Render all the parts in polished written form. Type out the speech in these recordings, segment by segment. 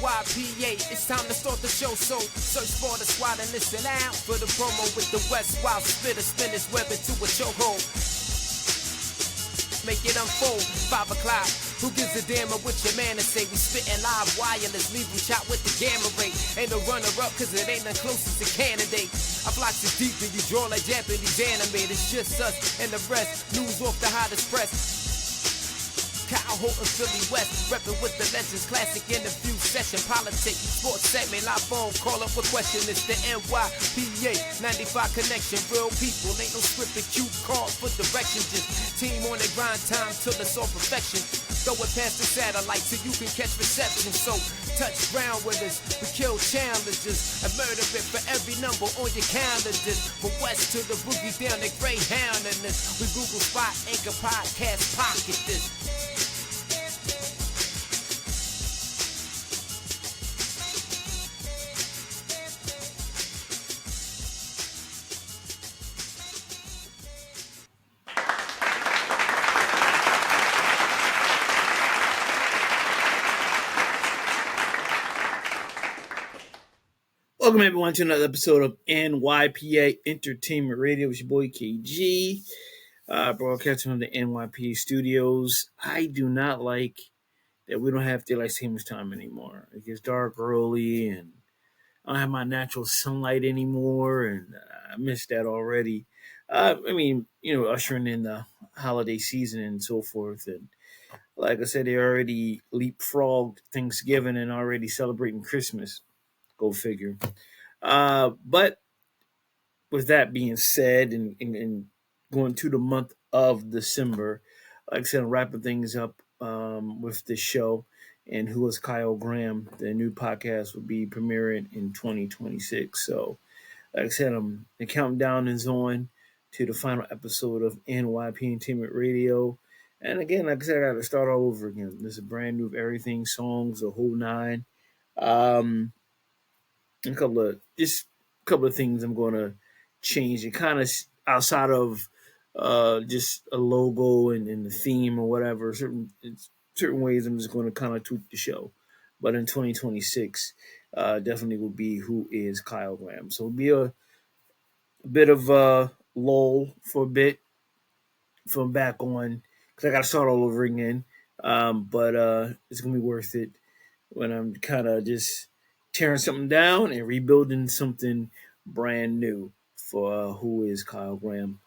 NYPA, it's time to start the show, so search for the squad and listen out for the promo with the West Wild Spitter, spin his web into a chokehold. Make it unfold, 5 o'clock. Who gives a damn of what your man to say? We spittin' live wireless, leave them shot with the gamma ray. Ain't no runner-up, cause it ain't the closest to candidate. I flocks is deep and you draw like Japanese anime. It's just us and the rest, news off the hottest press. Kyle Holton, Philly West, reppin' with the legends, classic interview session, politics, sports segment, live phone, call up a question, it's the NYPA, 95 connection, real people, ain't no scripted cue cards for direction, just team on the grind time till it's all perfection, throw it past the satellite so you can catch reception, so touch ground with us, we kill challenges, and murder it for every number on your calendar, from west to the boogie down the Greyhound in this, we Google Spot, Anchor Podcast, pocket this. Welcome everyone to another episode of NYPA Entertainment Radio. It's your boy KG, broadcasting from the NYPA studios. I do not like that we don't have daylight savings time anymore. It gets dark early, and I don't have my natural sunlight anymore, and I miss that already. Ushering in the holiday season and so forth, and like I said, they already leapfrogged Thanksgiving and already celebrating Christmas. Go figure. But with that being said, and going to the month of December, like I said, I'm wrapping things up with the show. And Who is Kyle Graham? The new podcast will be premiering in 2026. So, like I said, the countdown is on to the final episode of NYP Entertainment Radio. And again, like I said, I got to start all over again. This is brand new everything, songs, the whole nine. A couple of things I'm going to change. It kind of outside of just a logo and the theme or whatever. Certain ways I'm just going to kind of tweak the show. But in 2026, definitely will be Who is Kyle Graham. So it'll be a bit of a lull for a bit from back on because I got to start all over again. But it's going to be worth it when I'm kind of just tearing something down and rebuilding something brand new for Who is Kyle Graham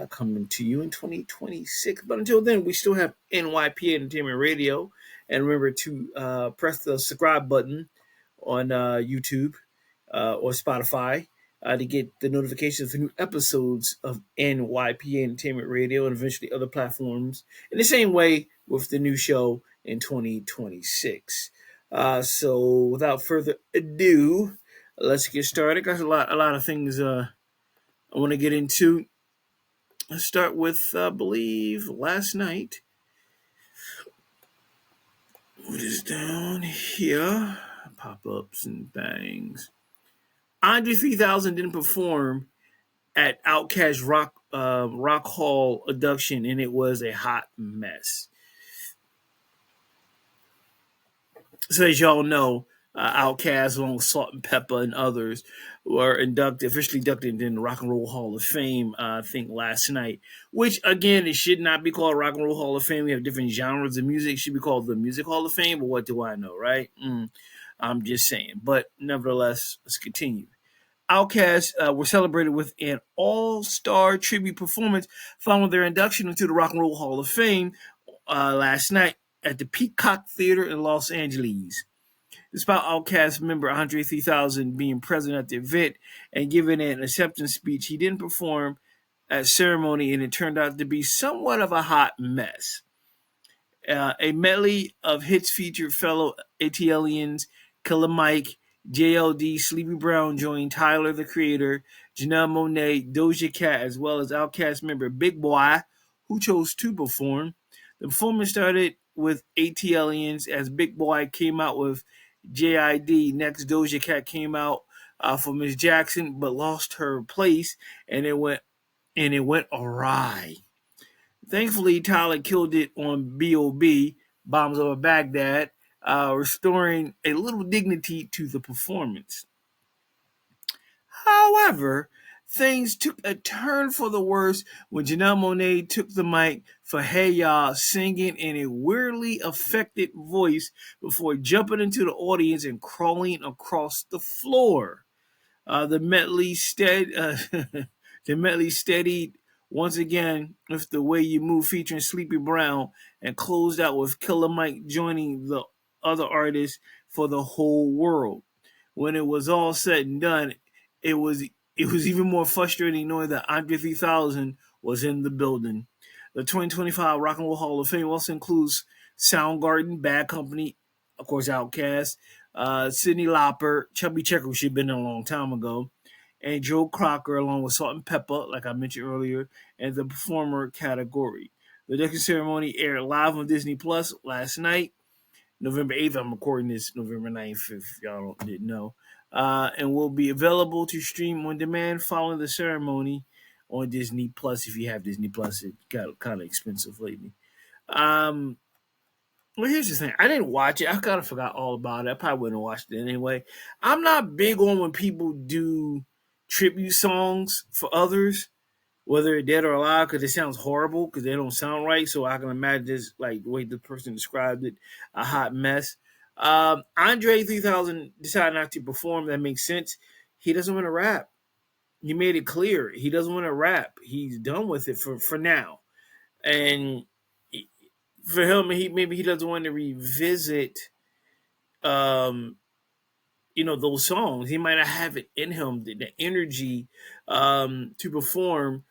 coming to you in 2026. But until then, we still have NYP Entertainment Radio. And remember to press the subscribe button on YouTube or Spotify to get the notifications for new episodes of NYP Entertainment Radio and eventually other platforms in the same way with the new show in 2026. So without further ado, let's get started. Got a lot of things I want to get into. Let's start with, I believe, last night. What is down here? Pop-ups and things. Andre 3000 didn't perform at Outkast Rock Hall induction, and it was a hot mess. So as y'all know, Outkast, along with Salt and Pepper and others, were officially inducted in the Rock and Roll Hall of Fame, I think last night. Which, again, it should not be called Rock and Roll Hall of Fame. We have different genres of music. It should be called the Music Hall of Fame, but what do I know, right? I'm just saying. But nevertheless, let's continue. Outkast were celebrated with an all-star tribute performance following their induction into the Rock and Roll Hall of Fame last night at the Peacock Theater in Los Angeles. Despite Outkast member Andre 3000 being present at the event and giving an acceptance speech, he didn't perform at ceremony, and it turned out to be somewhat of a hot mess. A medley of hits featured fellow ATLians Killer Mike, JLD, Sleepy Brown joined Tyler, the Creator, Janelle Monáe, Doja Cat, as well as Outkast member Big Boy, who chose to perform. The performance started with ATLians as Big Boy came out with JID. Next, Doja Cat came out for Miss Jackson, but lost her place, and it went awry. Thankfully, Tyler killed it on B.O.B., Bombs Over Baghdad, restoring a little dignity to the performance. However, things took a turn for the worse when Janelle Monáe took the mic for Hey Ya, singing in a weirdly affected voice before jumping into the audience and crawling across the floor. The medley the medley steadied once again with The Way You Move featuring Sleepy Brown and closed out with Killer Mike joining the other artists for the whole world. When it was all said and done, it was it was even more frustrating knowing that Andre 3000 was in the building. The 2025 Rock and Roll Hall of Fame also includes Soundgarden, Bad Company, of course, Outkast, Cyndi Lauper, Chubby Checker, she'd been there a long time ago, and Joe Crocker, along with Salt and Pepper, like I mentioned earlier, and the performer category. The induction ceremony aired live on Disney Plus last night, November 8th. I'm recording this November 9th, if y'all didn't know. And will be available to stream on demand following the ceremony on Disney Plus. If you have Disney Plus, it got kind of expensive lately. Um, well, here's the thing. I didn't watch it. I kind of forgot all about it. I probably wouldn't have watched it anyway. I'm not big on when people do tribute songs for others, whether they're dead or alive, because it sounds horrible because they don't sound right. So I can imagine this, like the way the person described it, a hot mess. Andre 3000 decided not to perform. That makes sense. He doesn't want to rap. He made it clear he doesn't want to rap. He's done with it for now. And for him, he doesn't want to revisit, um, those songs. He might not have it in him, the energy to perform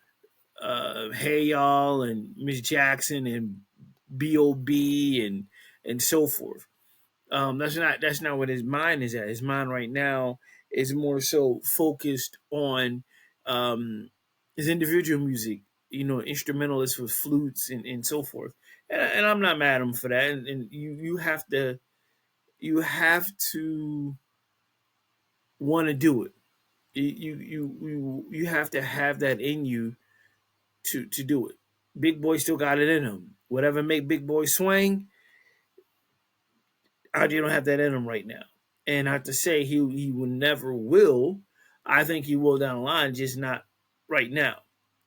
Hey Y'all and Miss Jackson and B.O.B. and so forth. That's not what his mind is at. His mind right now is more so focused on his individual music, instrumentalists with flutes and so forth. And I'm not mad at him for that. And you have to want to do it. You have to have that in you to do it. Big Boy still got it in him. Whatever make Big Boy swing, RJ don't have that in him right now. And not to say he will never will. I think he will down the line, just not right now.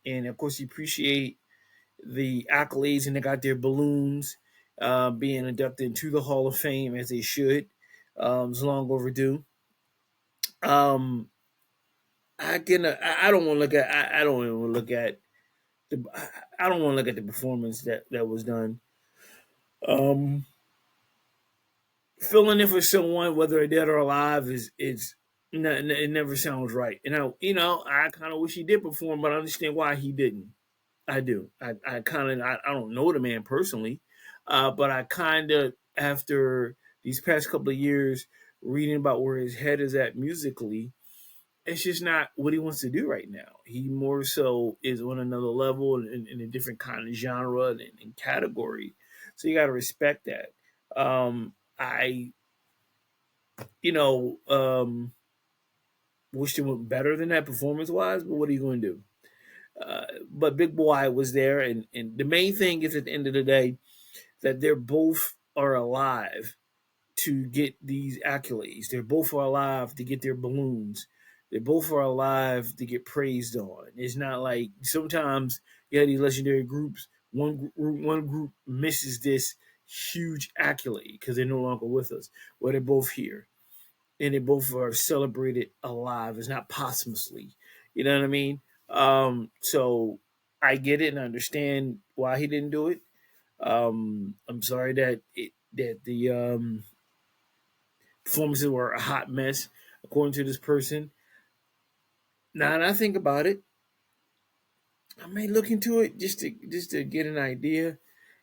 And of course, he appreciate the accolades and they got their balloons being inducted into the Hall of Fame as they should. It's long overdue. Um, I don't want to look at I don't even want to look at the I don't want to look at the performance that was done. Um, Filling in for someone, whether they're dead or alive, it never sounds right. And I kind of wish he did perform, but I understand why he didn't. I do. I don't know the man personally, but I kind of after these past couple of years reading about where his head is at musically, it's just not what he wants to do right now. He more so is on another level in a different kind of genre and category. So you got to respect that. I wished it went better than that performance wise, but what are you going to do? But Big Boy was there, and the main thing is at the end of the day that they're both are alive to get these accolades. They're both are alive to get their balloons. They both are alive to get praised on. It's not like sometimes you have these legendary groups. One group misses this huge accolade because they're no longer with us. Well, they're both here, and they both are celebrated alive. It's not posthumously. You know what I mean? So I get it and understand why he didn't do it. I'm sorry that the performances were a hot mess, according to this person. Now that I think about it, I may look into it just to get an idea,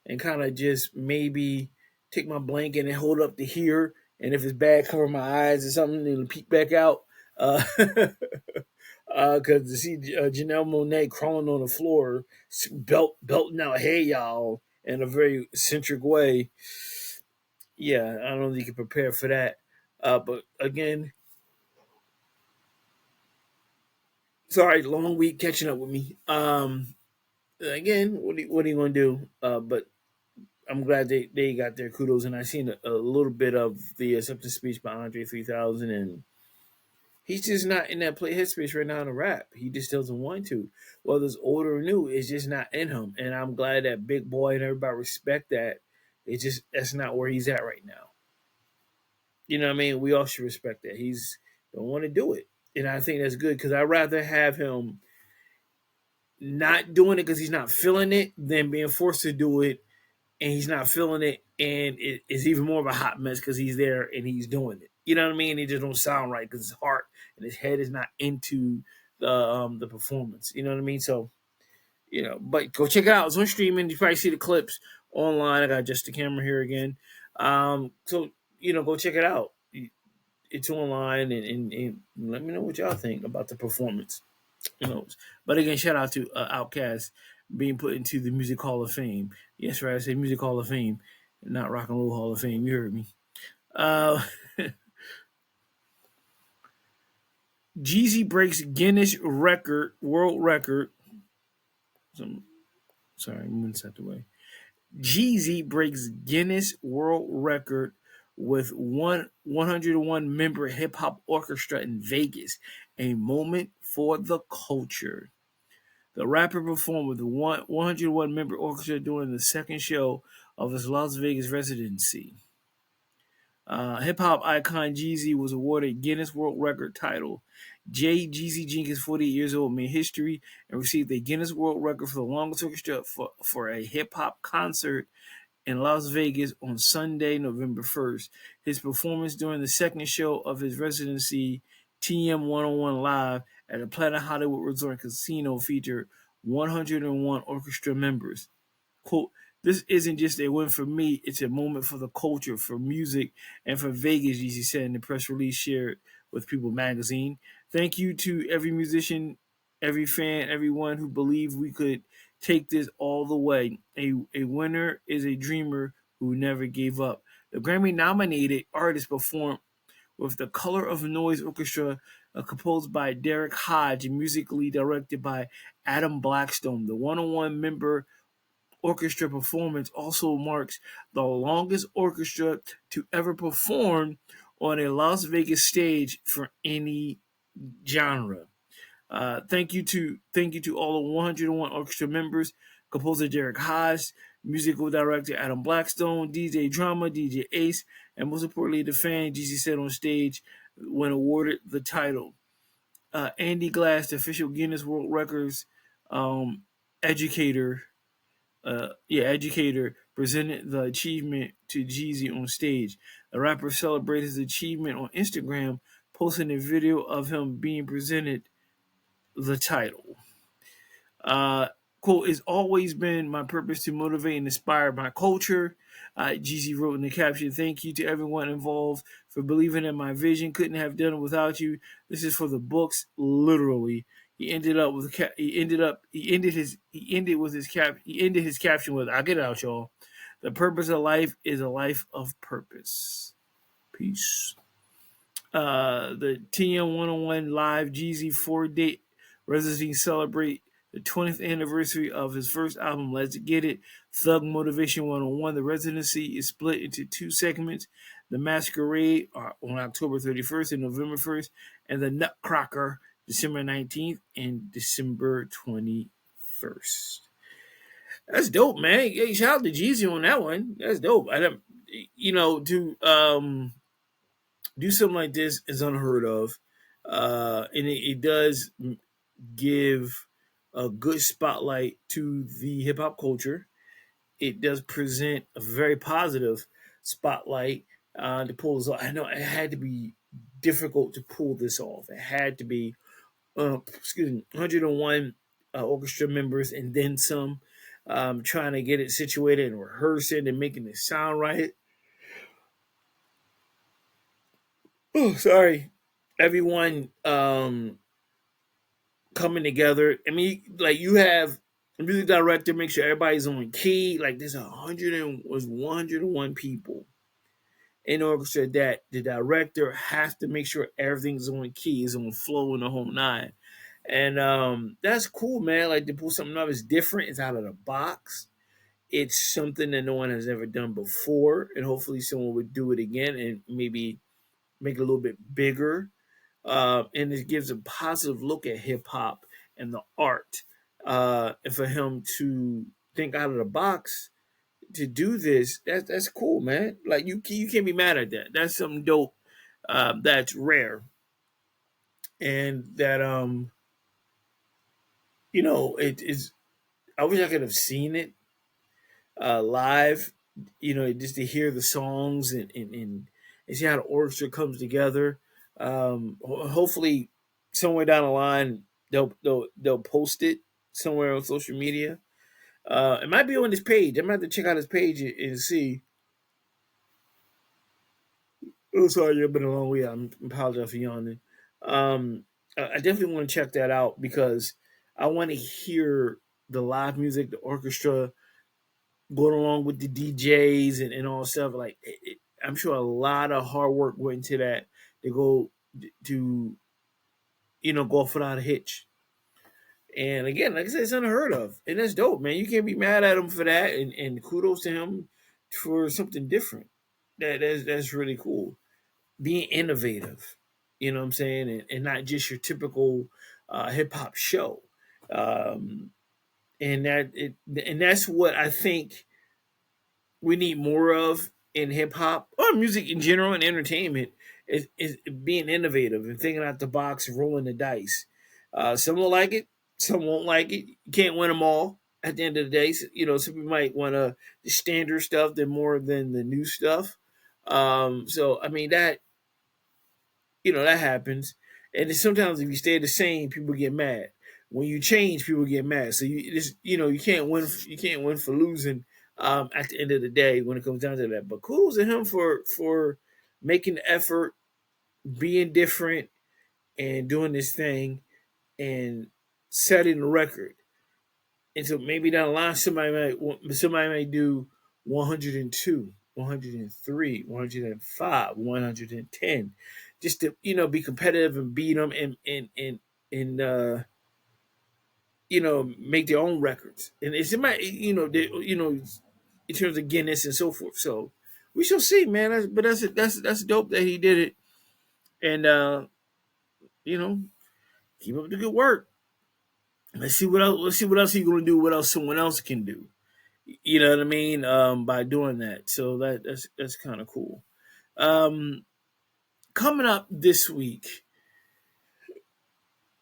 and kind of just maybe take my blanket and hold up to here, and if it's bad, cover my eyes or something, it'll peek back out. Because to see Janelle Monáe crawling on the floor, belting out "Hey y'all" in a very eccentric way, yeah, I don't think you can prepare for that. But again, sorry, long week catching up with me. Again, what are you going to do? But I'm glad they got their kudos, and I seen a little bit of the acceptance speech by Andre 3000, and he's just not in that play headspace right now to rap. He just doesn't want to. Whether it's old or new, it's just not in him. And I'm glad that Big Boy and everybody respect that. It's just that's not where he's at right now. You know what I mean? We all should respect that. He's don't want to do it. And I think that's good because I'd rather have him not doing it because he's not feeling it than being forced to do it and he's not feeling it and it's even more of a hot mess because he's there and he's doing it. You know what I mean? It just don't sound right because his heart and his head is not into the performance. You know what I mean? So but go check it out. It's on streaming. You probably see the clips online. I got just the camera here again. So go check it out. It's online and let me know what y'all think about the performance. Who knows? But again, shout out to Outkast being put into the Music Hall of Fame. Yes, right. I said Music Hall of Fame, not Rock and Roll Hall of Fame. You heard me. Uh, Jeezy breaks Guinness world record. Sorry, one step away. Jeezy breaks Guinness World Record with 101 member hip hop orchestra in Vegas, a moment for the culture. The rapper performed with the 101 member orchestra during the second show of his Las Vegas residency. Hip hop icon Jeezy was awarded Guinness World Record title. Jeezy Jenkins, 48 years old, made history and received a Guinness World Record for the longest orchestra for a hip hop concert in Las Vegas on Sunday, November 1st. His performance during the second show of his residency, TM 101 Live, at the Planet Hollywood Resort Casino featured 101 orchestra members. Quote, "This isn't just a win for me, it's a moment for the culture, for music, and for Vegas," Jeezy said in the press release shared with People magazine. "Thank you to every musician, every fan, everyone who believed we could take this all the way. A winner is a dreamer who never gave up." The Grammy nominated artist performed with the Color of Noise Orchestra, composed by Derek Hodge and musically directed by Adam Blackstone. The 101 member orchestra performance also marks the longest orchestra to ever perform on a Las Vegas stage for any genre. Thank you to all the 101 orchestra members, composer Derek Haas, musical director Adam Blackstone, DJ Drama, DJ Ace, and most importantly, the fan Jeezy said on stage when awarded the title. Andy Glass, the official Guinness World Records educator, educator, presented the achievement to Jeezy on stage. The rapper celebrated his achievement on Instagram, posting a video of him being presented the title. Uh, Quote, "It's always been my purpose to motivate and inspire my culture." Jeezy wrote in the caption, "Thank you to everyone involved for believing in my vision. Couldn't have done it without you. This is for the books, literally." He ended his caption with, "I get it out, y'all. The purpose of life is a life of purpose." Peace. The TM 101 Live Jeezy 4-date residency celebrate the 20th anniversary of his first album, Let's Get It, Thug Motivation 101. The residency is split into two segments. The Masquerade on October 31st and November 1st, and the Nutcracker December 19th and December 21st. That's dope, man. Hey, shout out to Jeezy on that one. That's dope. To do something like this is unheard of, and it does give a good spotlight to the hip hop culture. It does present a very positive spotlight to pull this off. I know it had to be difficult to pull this off. It had to be, 101 orchestra members and then some, trying to get it situated and rehearsing and making it sound right. Oh, sorry. Everyone coming together. I mean, like you have a music director, make sure everybody's on key. Like there's 101 people in orchestra that the director has to make sure everything's on key, is on flow in the whole nine. And that's cool, man. Like to pull something up is different, it's out of the box. it's something that no one has ever done before, and hopefully someone would do it again and maybe make it a little bit bigger. And it gives a positive look at hip hop and the art. And for him to think out of the box to do this, that's cool, man. Like you can't be mad at that. That's something dope. That's rare, and that it is. I wish I could have seen it live. Just to hear the songs and see how the orchestra comes together. Hopefully, somewhere down the line, they'll post it somewhere on social media. It might be on his page. I'm gonna have to check out his page and see. Oh, sorry, it's been a long week. I apologize for yawning. I definitely want to check that out because I want to hear the live music, the orchestra going along with the DJs and all stuff. Like, I'm sure a lot of hard work went into that to go to go off without a hitch. And again, like I said, it's unheard of, and that's dope, man. You can't be mad at him for that, and kudos to him for something different. That's really cool. Being innovative, you know what I'm saying, and not just your typical hip hop show. Um, and that's what I think we need more of in hip hop or music in general and entertainment is being innovative and thinking out the box and rolling the dice. Some will like it, some won't like it. You can't win them all. At the end of the day, some people might want the standard stuff than more than the new stuff. So I mean that happens. And then sometimes if you stay the same, people get mad. When you change, people get mad. So you can't win for losing at the end of the day when it comes down to that. But kudos to him for making the effort, being different, and doing this thing and setting the record. And so maybe down the line somebody might do 102, 103, 105, 110, just to be competitive and beat them and make their own records. And it's in terms of Guinness and so forth. So we shall see, man. That's dope that he did it, and you know keep up the good work. Let's see what else. Let's see what else he's gonna do. What else someone else can do. You know what I mean? By doing that, so that's kind of cool. Um, Coming up this week,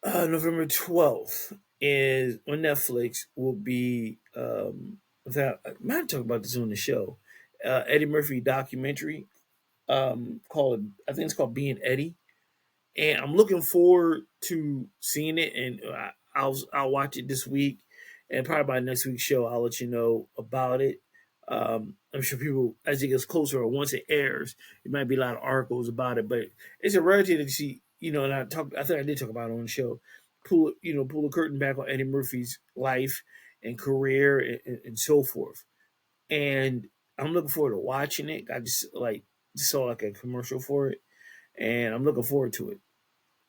November 12th is on Netflix. Will be that I might talk about this on the show. Eddie Murphy documentary called I think it's called Being Eddie, and I'm looking forward to seeing it. And I'll watch it this week, and probably by next week's show I'll let you know about it. I'm sure people, as it gets closer or once it airs, it might be a lot of articles about it. But it's a rarity to see, and I think I did talk about it on the show. Pull the curtain back on Eddie Murphy's life and career and so forth. And I'm looking forward to watching it. I just saw like a commercial for it, and I'm looking forward to it.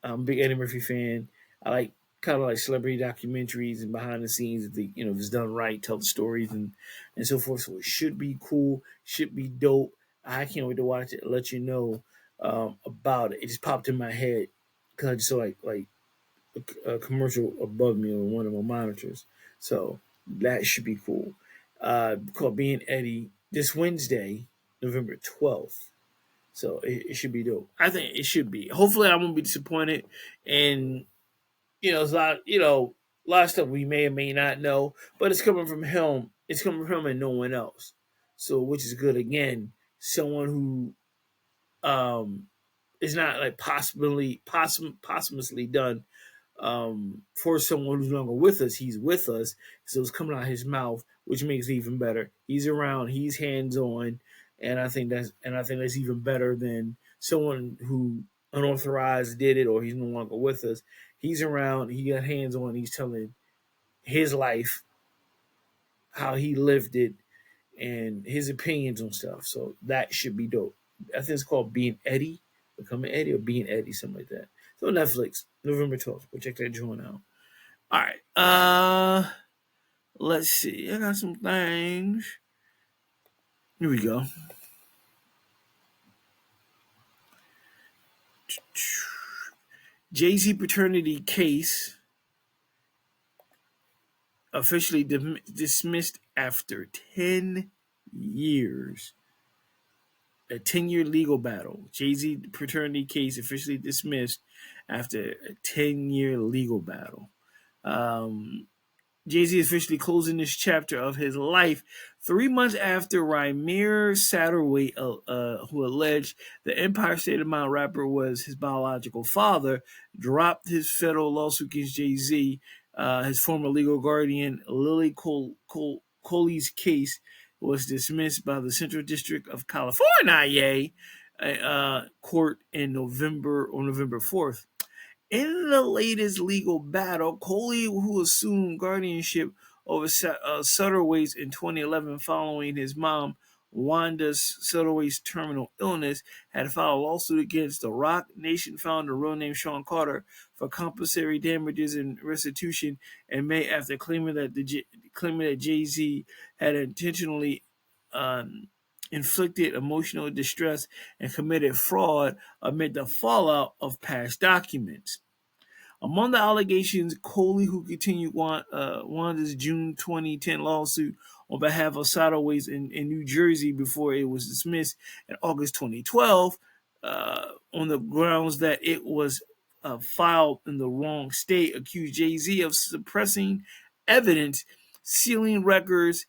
I'm a big Eddie Murphy fan. I like kind of like celebrity documentaries and behind the scenes if it's done right, tell the stories and so forth. So it should be cool, should be dope. I can't wait to watch it and let you know about it. It just popped in my head because I just saw like a commercial above me on one of my monitors. So that should be cool. Called Being Eddie this Wednesday, November 12th. So it should be dope. I think it should be. Hopefully, I won't be disappointed. And it's a lot of stuff we may or may not know, but it's coming from him. It's coming from him and no one else. So, which is good. Again, someone who is not like posthumously done for someone who's no longer with us. He's with us, so it's coming out of his mouth, which makes it even better. He's around. He's hands on, and I think that's even better than someone who unauthorized did it or he's no longer with us. He's around. He got hands on. He's telling his life, how he lived it, and his opinions on stuff. So that should be dope. I think it's called Being Eddie, Becoming Eddie, or Being Eddie, something like that. So Netflix, November 12th. Go check that joint out. All right. Let's see. I got some things. Here we go. Jay-Z paternity case officially dismissed after 10 years. A 10-year legal battle. Jay-Z paternity case officially dismissed after a 10-year legal battle. Um, Jay-Z officially closing this chapter of his life 3 months after Raymir Satterwhite, who alleged the Empire State of Mind rapper was his biological father, dropped his federal lawsuit against Jay-Z. His former legal guardian, Lily Coley's case was dismissed by the Central District of California court on November 4th. In the latest legal battle, Coley, who assumed guardianship over Satterwhite's in 2011 following his mom, Wanda Satterwhite's terminal illness, had filed a lawsuit against the Rock Nation founder, real name Sean Carter, for compensatory damages and restitution in May after claiming that Jay-Z had intentionally inflicted emotional distress and committed fraud amid the fallout of past documents. Among the allegations, Coley, who continued Wanda's June 2010 lawsuit on behalf of Satterwhite in New Jersey before it was dismissed in August 2012 on the grounds that it was filed in the wrong state, accused Jay-Z of suppressing evidence, sealing records,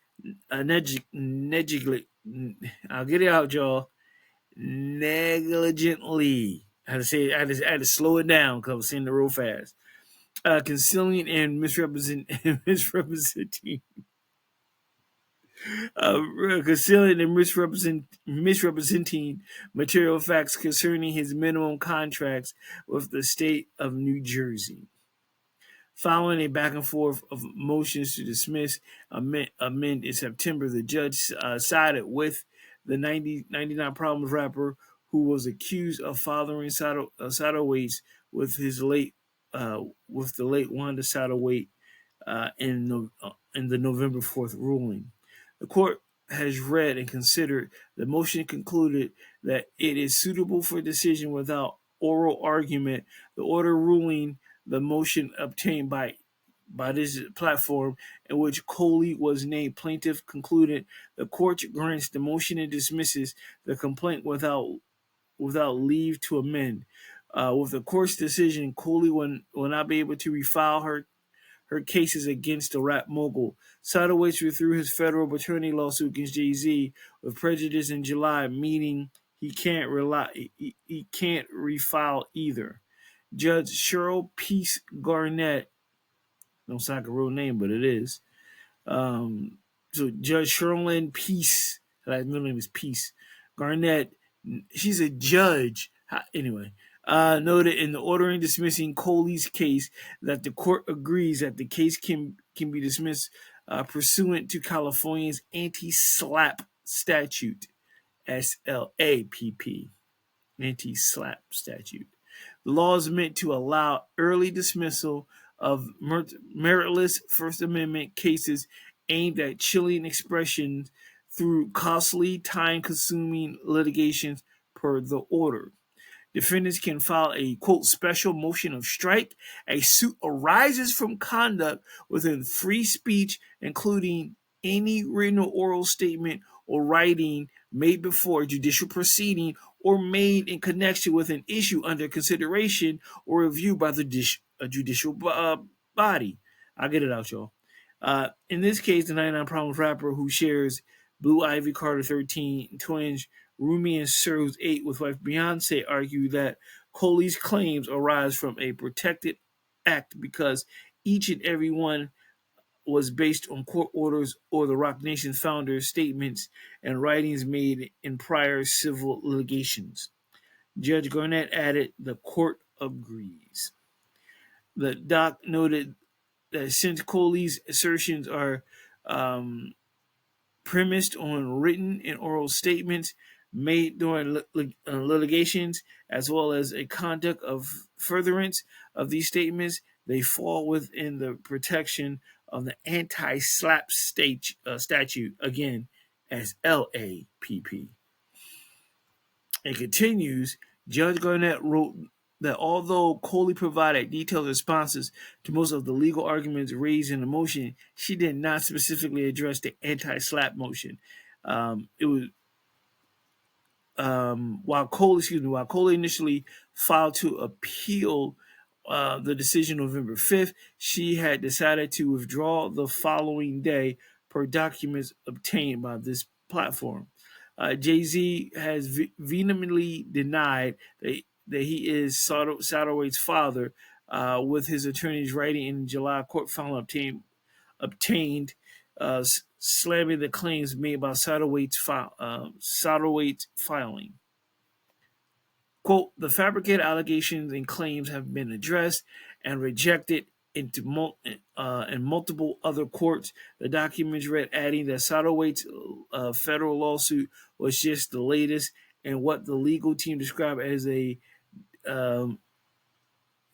negligently. I'll get it out, y'all. Negligently. I had to say, I had to slow it down because I was saying it real fast. Concealing and misrepresenting, concealing and misrepresenting material facts concerning his minimum contracts with the state of New Jersey. Following a back and forth of motions to dismiss, amend in September, the judge sided with the 99 Problems rapper, who was accused of fathering Satterwhite with his late with the late Wanda Satterwhite in the November 4th ruling. The court has read and considered the motion, concluded that it is suitable for decision without oral argument. The order ruling the motion obtained by this platform, in which Coley was named plaintiff, concluded the court grants the motion and dismisses the complaint without leave to amend. With the court's decision, Coley will not be able to refile her cases against the rap mogul. Satterwhite withdrew his federal paternity lawsuit against Jay-Z with prejudice in July, meaning he can't refile either. Judge Cheryl Peace Garnett, don't sound like a real name, but it is. So Judge Sherlyn Peace, her middle name is Peace Garnett, she's a judge. Anyway, noted in the order dismissing Coley's case that the court agrees that the case can be dismissed pursuant to California's anti-SLAPP statute, SLAPP, anti-SLAPP statute. The law is meant to allow early dismissal of meritless First Amendment cases aimed at chilling expression through costly, time-consuming litigations per the order. Defendants can file a, quote, special motion of strike. A suit arises from conduct within free speech, including any written or oral statement or writing made before a judicial proceeding or made in connection with an issue under consideration or review by the judicial body. I'll get it out, y'all. In this case, the 99 Problems rapper, who shares Blue Ivy Carter 13 twins Rumi and Serge 8 with wife Beyonce, argue that Coley's claims arise from a protected act because each and every one was based on court orders or the Roc Nation's founders' statements and writings made in prior civil litigations. Judge Garnett added, the court agrees. The doc noted that since Coley's assertions are premised on written and oral statements made during litigations, as well as a conduct of furtherance of these statements, they fall within the protection of the anti-slap statute, again as LAPP. It continues, Judge Garnett wrote that although Coley provided detailed responses to most of the legal arguments raised in the motion, she did not specifically address the anti-slap motion. It was while Coley initially filed to appeal the decision November 5th, she had decided to withdraw the following day per documents obtained by this platform. Jay-Z has vehemently denied that he is Satterwhite's father, with his attorneys writing in July court filing obtained slamming the claims made by Satterwhite's filing. Quote, the fabricated allegations and claims have been addressed and rejected in multiple other courts. The documents read, adding that Satterwhite's federal lawsuit was just the latest in what the legal team described as a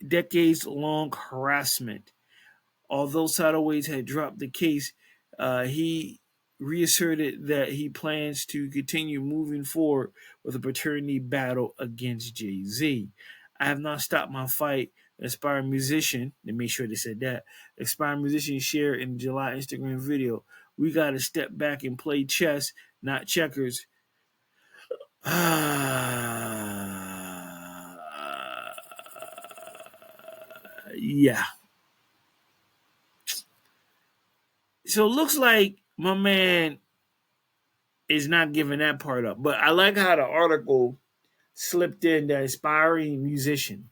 decades-long harassment. Although Satterwhite had dropped the case, he reasserted that he plans to continue moving forward with a paternity battle against Jay-Z. I have not stopped my fight. Aspiring musician, they made sure they said that. Aspiring musician shared in the July Instagram video. We got to step back and play chess, not checkers. Yeah. So it looks like my man is not giving that part up. But I like how the article slipped in the aspiring musician.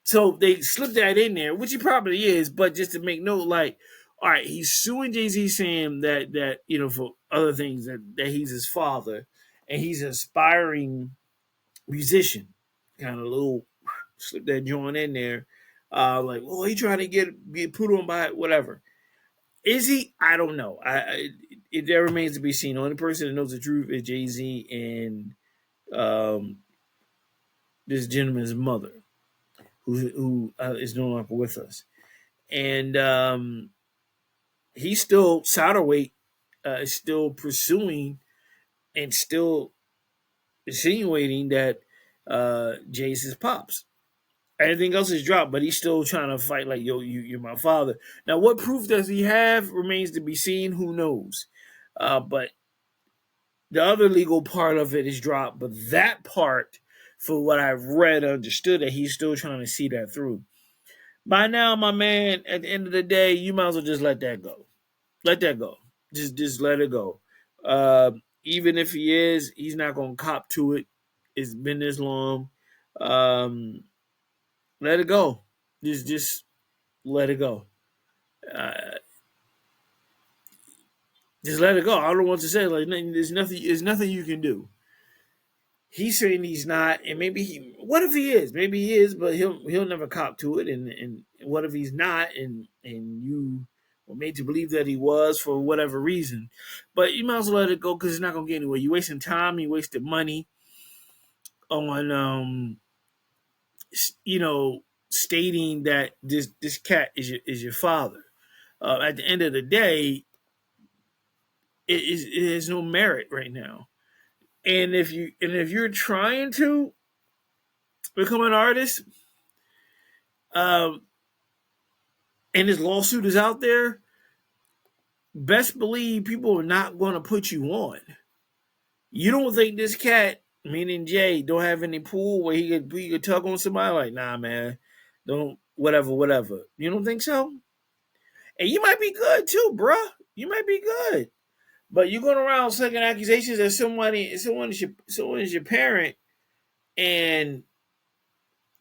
So they slipped that in there, which he probably is, but just to make note, like, all right, he's suing Jay-Z saying that for other things that he's his father, and he's an aspiring musician. Kind of little slip that joint in there. Like, oh, he trying to get put on by whatever. Is he? I don't know. It remains to be seen. The only person that knows the truth is Jay-Z and this gentleman's mother, who is no longer with us. And he's still, Satterwhite is still pursuing and still insinuating that Jay's his pops. Everything else is dropped, but he's still trying to fight like, yo, you're my father. Now, what proof does he have remains to be seen. Who knows? But the other legal part of it is dropped. But that part, for what I've read, understood that he's still trying to see that through. By now, my man, at the end of the day, you might as well just let that go. Let that go. Just let it go. Even if he's not going to cop to it. It's been this long. Let it go. Just let it go. Just let it go. I don't know what to say. Like, there's nothing you can do. He's saying he's not, and maybe what if he is? Maybe he is, but he'll never cop to it. And what if he's not? And you were made to believe that he was for whatever reason. But you might as well let it go because it's not gonna get anywhere. You wasting time. You wasted money on stating that this cat is your father. At the end of the day, it has no merit right now. And if you're trying to become an artist, and this lawsuit is out there, best believe people are not going to put you on. You don't think this cat, meaning Jay, don't have any pool where he could tug on somebody? Like, nah, man, don't whatever. You don't think so? And you might be good too, bruh. You might be good. But you're going around making accusations that someone is your parent and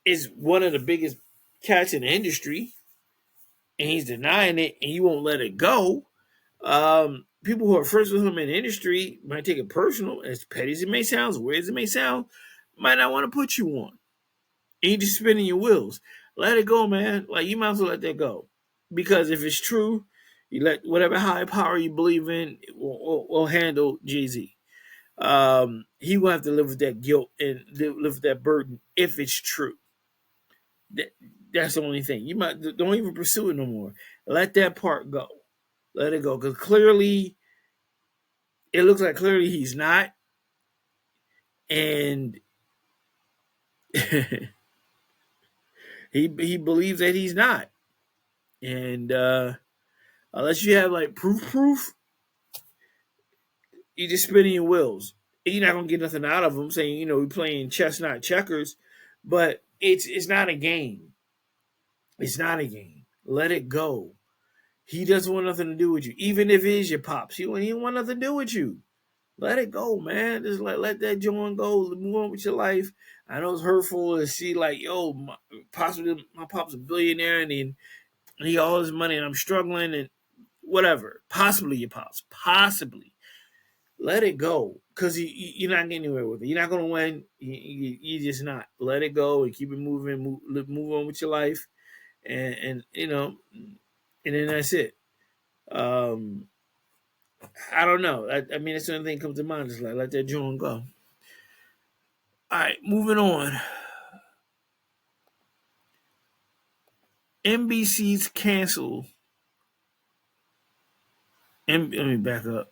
is one of the biggest cats in the industry, and he's denying it, and you won't let it go. People who are friends with him in the industry might take it personal, as petty as it may sound, as weird as it may sound, might not want to put you on. And you just spinning your wheels. Let it go, man. Like, you might as well let that go. Because if it's true, you let whatever high power you believe in will handle Jay-Z. He will have to live with that guilt and live with that burden if it's true. That's the only thing. You might don't even pursue it no more. Let that part go. Let it go, because clearly it looks like clearly he's not, and he believes that he's not, and unless you have like proof, you're just spinning your wheels. You're not gonna get nothing out of him saying, we're playing chess, not checkers. But it's not a game. It's not a game. Let it go. He doesn't want nothing to do with you, even if it is your pops. He don't want nothing to do with you. Let it go, man. Just let that joint go. Move on with your life. I know it's hurtful to see like, possibly my pop's a billionaire and he got all his money and I'm struggling and whatever. Possibly your pops. Possibly. Let it go, because you're not getting anywhere with it. You're not going to win. You're just not. Let it go and keep it moving. Move on with your life, and and then that's it. Um, I don't know. I mean, that's the only thing that comes to mind. Is like let that joint go. All right, moving on. NBC's cancel. Let me back up.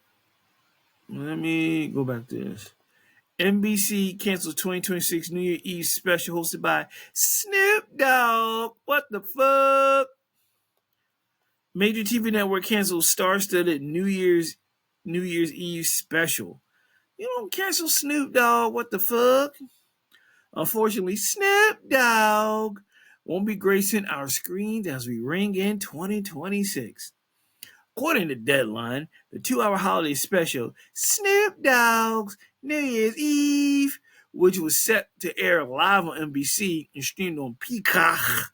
Let me go back to this. NBC cancels 2026 New Year Eve special hosted by Snoop Dogg. What the fuck? Major TV network cancels star-studded New Year's Eve special. You don't cancel Snoop Dogg. What the fuck? Unfortunately, Snoop Dogg won't be gracing our screens as we ring in 2026. According to Deadline, the 2-hour holiday special, Snoop Dogg's New Year's Eve, which was set to air live on NBC and streamed on Peacock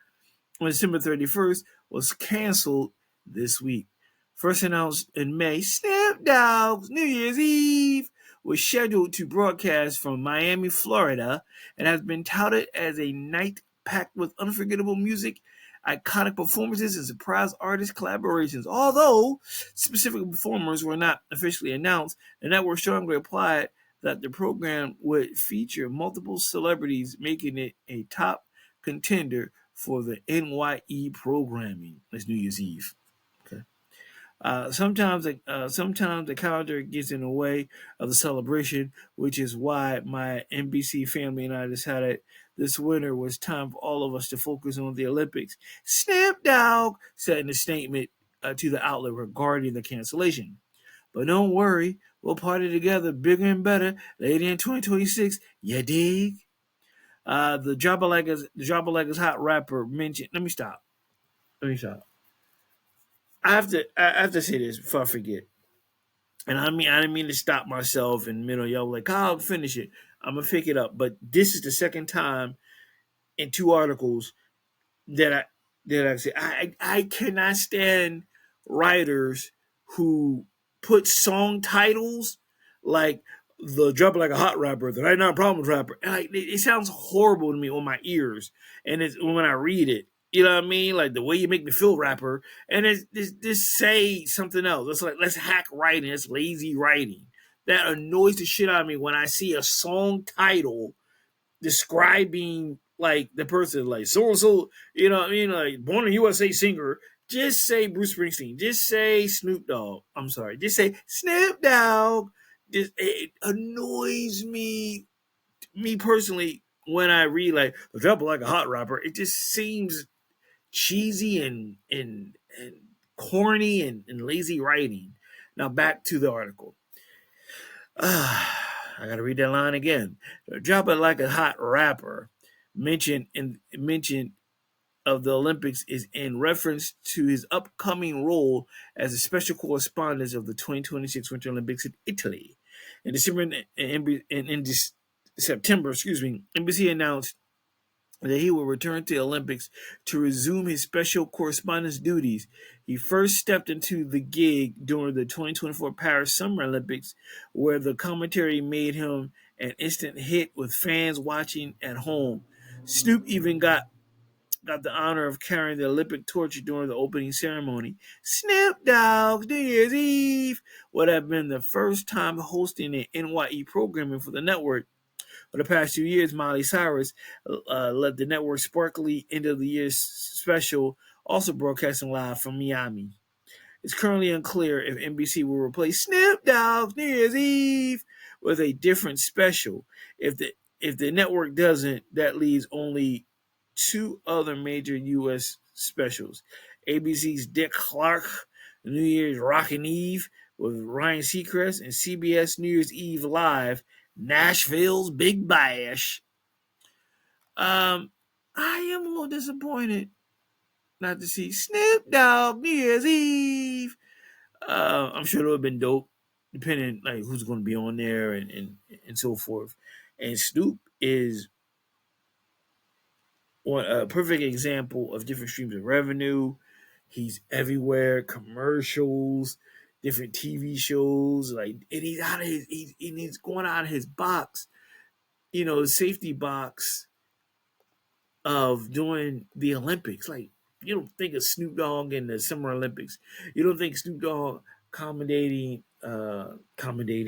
on December 31st, was canceled this week. First announced in May, Snoop Dogg's New Year's Eve was scheduled to broadcast from Miami, Florida, and has been touted as a night packed with unforgettable music, iconic performances, and surprise artist collaborations. Although specific performers were not officially announced, the network strongly implied that the program would feature multiple celebrities, making it a top contender for the NYE programming. It's New Year's Eve. Okay. Sometimes the calendar gets in the way of the celebration, which is why my NBC family and I decided this winter was time for all of us to focus on the Olympics. Snoop Dogg said in a statement to the outlet regarding the cancellation. But don't worry, we'll party together bigger and better later in 2026. You dig? The Drop It Like It's Hot rapper mentioned. Let me stop. I have to say this before I forget. And I didn't mean to stop myself in the middle. Y'all like, I'll finish it. I'm gonna pick it up. But this is the second time in two articles that I say I cannot stand writers who put song titles like the Drop It Like a Hot Rapper, the 99 Problems Rapper. And like it sounds horrible to me on my ears, and it's when I read it. You know what I mean? Like the way you make me feel, rapper, and it's just say something else. It's like let's hack writing. It's lazy writing. That annoys the shit out of me when I see a song title describing like the person, like so and so, what I mean, like born in USA singer. Just say Bruce Springsteen. Just say Snoop Dogg. I'm sorry. Just say Snoop Dogg. It annoys me personally, when I read like the Drop It Like a Hot Rapper. It just seems cheesy and corny and lazy writing. Now back to the article. I gotta read that line again. Drop It Like a Hot Rapper mentioned of the Olympics is in reference to his upcoming role as a special correspondent of the 2026 Winter Olympics in Italy. In September, NBC announced that he will return to the Olympics to resume his special correspondence duties. He first stepped into the gig during the 2024 Paris Summer Olympics, where the commentary made him an instant hit with fans watching at home. Snoop even got the honor of carrying the Olympic torch during the opening ceremony. Snoop Dogg's New Year's Eve would have been the first time hosting an NYE programming for the network, For the past 2 years, Miley Cyrus led the network Sparkly End of the Year special, also broadcasting live from Miami. It's currently unclear if NBC will replace Snoop Dogg's New Year's Eve with a different special. If the network doesn't, that leaves only two other major U.S. specials: ABC's Dick Clark New Year's Rockin' Eve with Ryan Seacrest, and CBS New Year's Eve Live Nashville's Big Bash. Um, I am a little disappointed not to see Snoop Dogg New Year's Eve. I'm sure it would have been dope, depending like who's going to be on there and so forth. And Snoop is a perfect example of different streams of revenue. He's everywhere, commercials, different TV shows, like, and he's out of he's going out of his box, the safety box of doing the Olympics. Like, you don't think of Snoop Dogg in the Summer Olympics. You don't think Snoop Dogg accommodating, uh, doing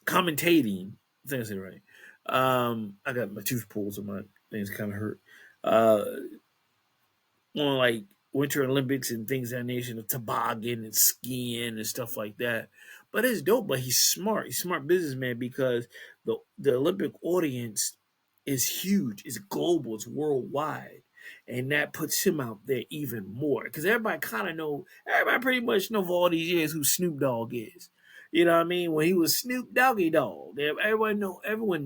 commentating. I think I said it right. I got my tooth pulled, so my things kind of hurt. Uh, on like Winter Olympics and things of that nation, of toboggan and skiing and stuff like that. But it's dope. But he's smart. He's a smart businessman because the Olympic audience is huge. It's global. It's worldwide, and that puts him out there even more because everybody kind of know. Everybody pretty much know for all these years who Snoop Dogg is. You know what I mean? When he was Snoop Doggy Dogg, everyone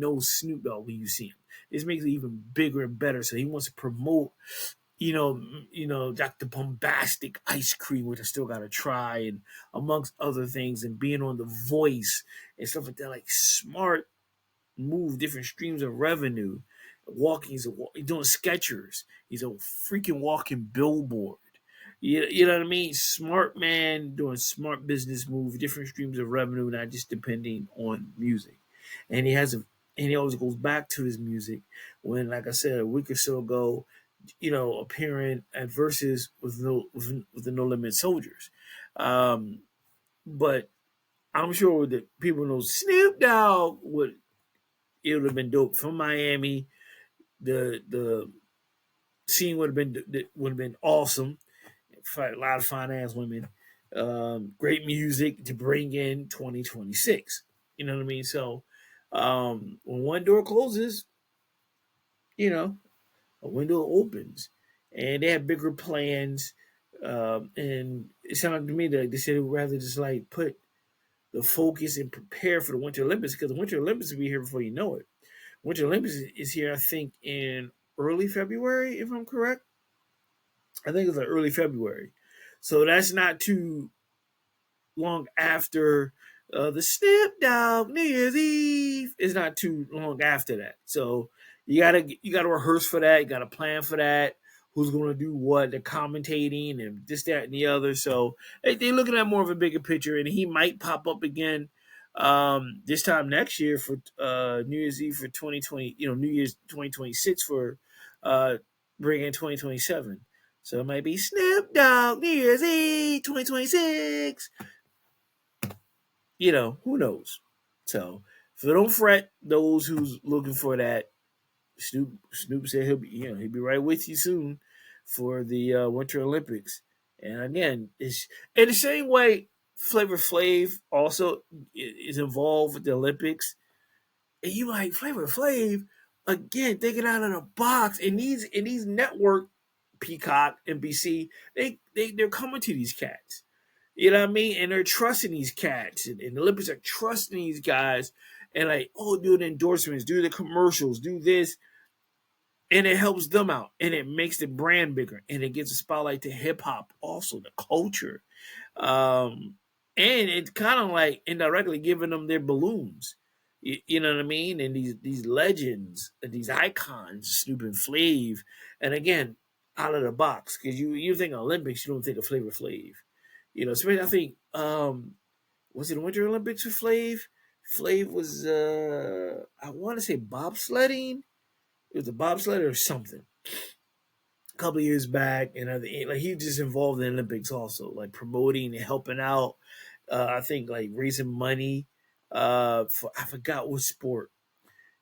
knows Snoop Dogg when you see him. This makes it even bigger and better. So he wants to promote Dr. Bombastic ice cream, which I still gotta try, and amongst other things, and being on The Voice and stuff like that. Like, smart move, different streams of revenue. He's doing Skechers. He's a freaking walking billboard. You know what I mean? Smart man doing smart business move, different streams of revenue, not just depending on music. And he always goes back to his music. When, like I said, a week or so ago, appearing at verses with the No Limit Soldiers. But I'm sure that people know Snoop Dogg it would have been dope from Miami. The scene would have been awesome. A lot of fine ass women. Great music to bring in 2026. You know what I mean? So when one door closes, you know, a window opens, and they have bigger plans. And it sounded to me that they said they would rather just like put the focus and prepare for the Winter Olympics, because the Winter Olympics will be here before you know it. Winter Olympics is here, I think, in early February, if I'm correct. I think it's like early February. So that's not too long after the Snoop Dogg New Year's Eve. It's not too long after that. So you gotta rehearse for that. You gotta plan for that. Who's going to do what? The commentating and this, that, and the other. So they're looking at more of a bigger picture, and he might pop up again this time next year for New Year's Eve for 2020. New Year's 2026 for bringing 2027. So it might be Snoop Dogg New Year's Eve 2026. Who knows? So don't fret, those who's looking for that. Snoop said he'll be right with you soon for the Winter Olympics. And again, it's in the same way Flavor Flav also is involved with the Olympics. And you like Flavor Flav again, thinking out of the box. And these network, Peacock, NBC, they're coming to these cats. You know what I mean? And they're trusting these cats. And the Olympics are trusting these guys. And like, do the endorsements, do the commercials, do this. And it helps them out. And it makes the brand bigger. And it gives a spotlight to hip hop, also the culture. And it's kind of like indirectly giving them their balloons. You know what I mean? And these legends, these icons, Snoop and Flav. And again, out of the box. Because you think Olympics, you don't think of Flavor Flav. Especially I think was it the Winter Olympics for Flav? Flav was I want to say bobsledding. It was a bobsled or something. A couple of years back, and like he just involved in the Olympics also, like promoting and helping out. I think like raising money for I forgot what sport,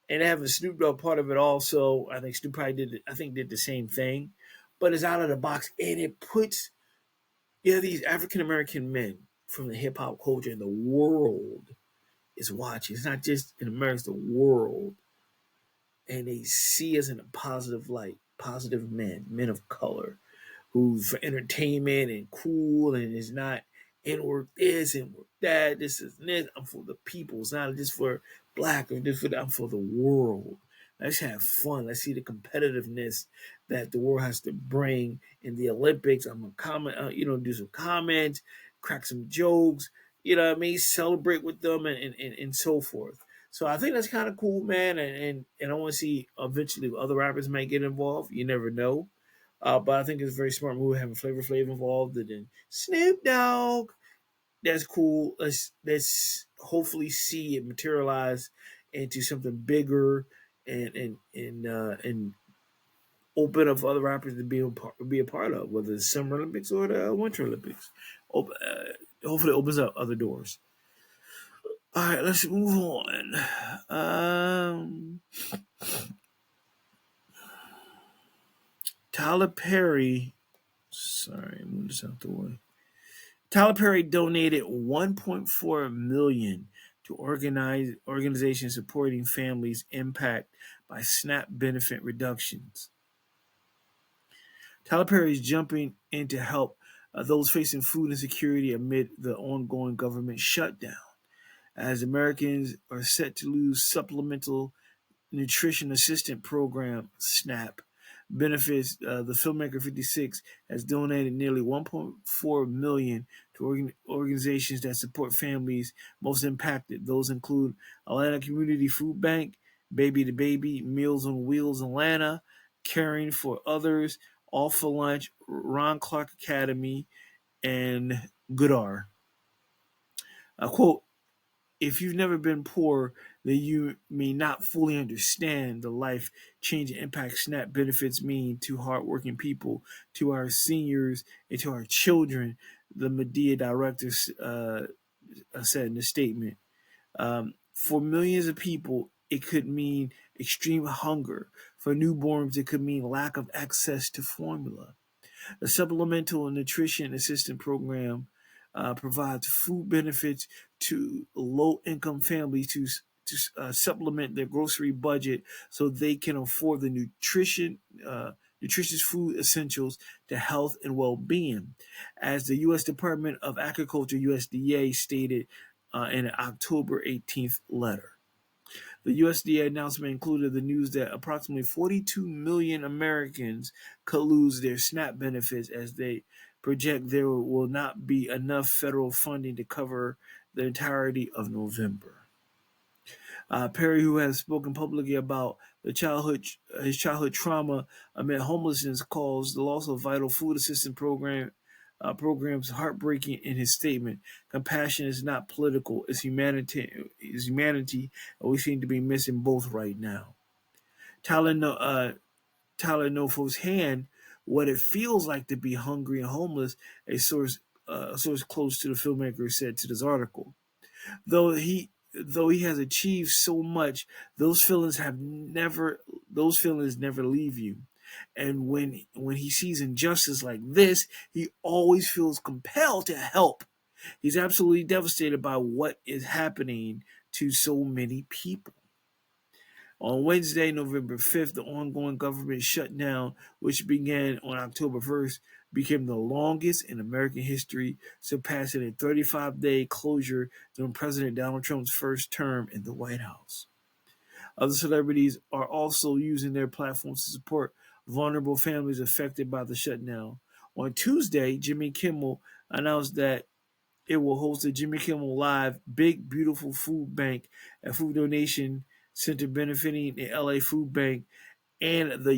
and having Snoop Dogg part of it also. I think Snoop probably did the same thing, but it's out of the box and it puts these African American men from the hip hop culture in the world is watching. It's not just in America, it's the world, and they see us in a positive light, positive men of color who's for entertainment and cool and is not inward this and work that. This is this. I'm for the people. It's not just for black or just for I'm for the world. Let's have fun. Let's see the competitiveness that the world has to bring in the Olympics. I'm gonna comment, do some comments, crack some jokes. You know what I mean? Celebrate with them and so forth. So I think that's kind of cool, man. And I want to see eventually other rappers might get involved. You never know. But I think it's a very smart move having Flavor Flav involved and then Snoop Dogg. That's cool. Let's hopefully see it materialize into something bigger and open up for other rappers to be a part of, whether it's Summer Olympics or the Winter Olympics. Hopefully, it opens up other doors. All right, let's move on. Tyler Perry. Sorry, move this out the way. Tyler Perry donated 1.4 million to organizations supporting families impacted by SNAP benefit reductions. Tyler Perry is jumping in to help those facing food insecurity amid the ongoing government shutdown, as Americans are set to lose supplemental Nutrition Assistance Program (SNAP) benefits. The filmmaker 56 has donated nearly 1.4 million to organizations that support families most impacted. Those include Atlanta Community Food Bank, Baby to Baby, Meals on Wheels Atlanta, Caring for Others, All for Lunch, Ron Clark Academy, and Goodar. Quote, if you've never been poor, then you may not fully understand the life changing impact SNAP benefits mean to hardworking people, to our seniors, and to our children, the Medea director said in a statement. For millions of people, it could mean extreme hunger. For newborns, it could mean lack of access to formula. The Supplemental Nutrition Assistance Program provides food benefits to low-income families to supplement their grocery budget so they can afford the nutritious food essentials to health and well-being, as the U.S. Department of Agriculture (USDA) stated in an October 18th letter. The USDA announcement included the news that approximately 42 million Americans could lose their SNAP benefits as they project there will not be enough federal funding to cover the entirety of November. Perry, who has spoken publicly about his childhood trauma amid homelessness, calls the loss of vital food assistance programs heartbreaking in his statement. Compassion is not political; it's humanity. And we seem to be missing both right now. Tyler, Tyler knows firsthand what it feels like to be hungry and homeless. A source close to the filmmaker said to this article. Though he has achieved so much, those feelings never leave you. And when he sees injustice like this, he always feels compelled to help. He's absolutely devastated by what is happening to so many people. On Wednesday, November 5th, the ongoing government shutdown, which began on October 1st, became the longest in American history, surpassing a 35-day closure during President Donald Trump's first term in the White House. Other celebrities are also using their platforms to support vulnerable families affected by the shutdown. On Tuesday, Jimmy Kimmel announced that it will host a Jimmy Kimmel Live Big Beautiful Food Bank, a food donation center benefiting the LA Food Bank and the